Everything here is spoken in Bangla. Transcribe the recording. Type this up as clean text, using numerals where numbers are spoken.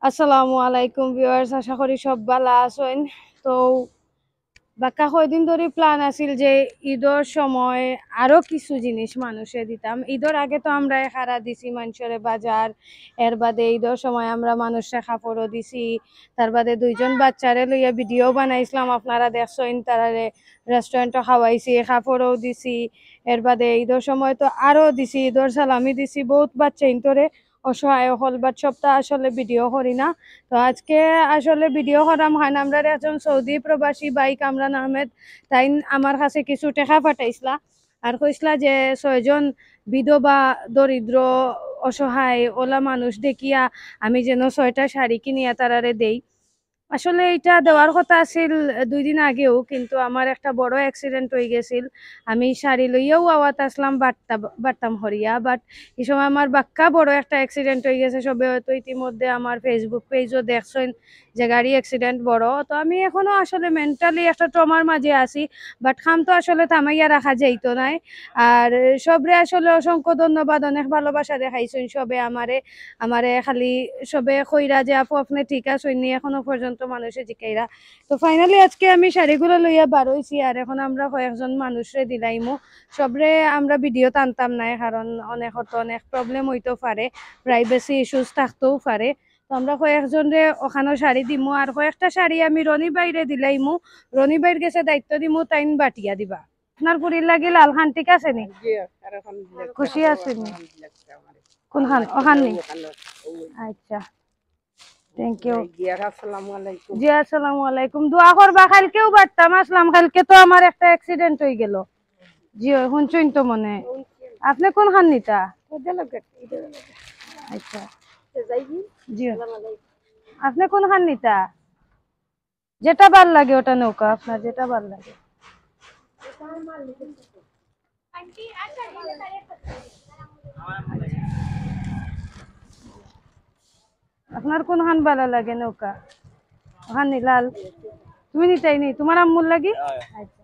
আসসালামু আলাইকুম ভিউয়ার্স, আশা করি সব ভালো আছেন। তো বাক্কা কয়দিন ধরে প্ল্যান আছিল যে ঈদের সময় আরো কিছু জিনিস মানুষে দিতাম। ঈদের আগে তো আমরা হারা দিছি মানুষের বাজার, এর বাদে ঈদের সময় আমরা মানুষের কাপড়ও দিছি, তার বাদে দুইজন বাচ্চারে লইয়া ভিডিও বানাইছিলাম, আপনারা দেখছেন, তারারে রেস্টুরেন্টও খাওয়াইছি, কাপড়ও দিছি। এর বাদে ঈদের সময় তো আরো দিছি, ঈদের সালামি দিছি বহুত বাচ্চা ইন্তরে অসহায় হল, বাট সপ্তাহ আসলে ভিডিও করি না। তো আজকে আসলে ভিডিও করাম হয় না, আমরা একজন সৌদি প্রবাসী ভাই কামরান আহমেদ, তাই আমার কাছে কিছু টাকা পাঠাইছিলা আর কইসলা যে 6জন বিধবা দরিদ্র অসহায় ওলা মানুষ দেখিয়া আমি যেন 6টা শাড়ি কিনিয়া তারারে দেই। আসলে এটা দেওয়ার কথা আছিল 2 দিন আগেও, কিন্তু আমার একটা বড় অ্যাক্সিডেন্ট হয়ে গেছিল। আমি শাড়ি লইয়াও আওয়াত আসলাম বাটতাম হরিয়া, বাট এই সময় আমার বাক্কা বড় একটা অ্যাক্সিডেন্ট হয়ে গেছে। সবে হয়তো ইতিমধ্যে আমার ফেসবুক পেজও দেখছেন যে গাড়ি অ্যাক্সিডেন্ট বড়। তো আমি এখনো আসলে মেন্টালি একটা ট্রমার মাঝে আছি, বাট খাম তো আসলে থামাইয়া রাখা যাইতো নাই। আর সবরে আসলে অসংখ্য ধন্যবাদ, অনেক ভালোবাসা দেখাইছেন সবে আমারে। আমারে খালি সবে কইরা যে আপু আপনি ঠিক আছেন নি, এখনো পর্যন্ত মানুষে জিকাইরা। তো ফাইনালি আজকে আমি শাড়িগুলো লইয়া বার হইছি, আর এখন আমরা কয়েকজন মানুষরে দিলাইমু। সবরে আমরা ভিডিও টানতাম নাই, কারণ অনেক প্রবলেম হইতেও পারে, প্রাইভেসি ইস্যুস থাকতেও পারে। তো আমরা কয়েকজনরে ওখানে শাড়ি দিমু, আর কয়েকটা শাড়ি আমি রনি বাইরে দিলাইমু। রনি বাইর গেছে দায়িত্ব দিমু, তাইন বাটিয়া দিবা। আপনার পুরীর লাগি লাল খান ঠিক আছে নি? খুশি আছেন? কোনখান ওখান নি? আচ্ছা, থ্যাংক ইউ জি। আসসালামু আলাইকুম, দোয়া করবা। কালকেও বাড়তাম আসলাম, কালকে তো আমার একটা অ্যাক্সিডেন্ট হয়ে গেল। জি শুনছুন তো মনে। আপনি কোন খান নিতা? আচ্ছা জি। আপনি কোন খান নিতা? যেটা ভাল লাগে ওটা নৌকা, আপনার যেটা ভাল লাগে। আপনার কোন খান ভালো লাগে নৌকা? ওখান নি লাল? তুমি নিতাই নি তোমার আম্মুর লাগি? আচ্ছা।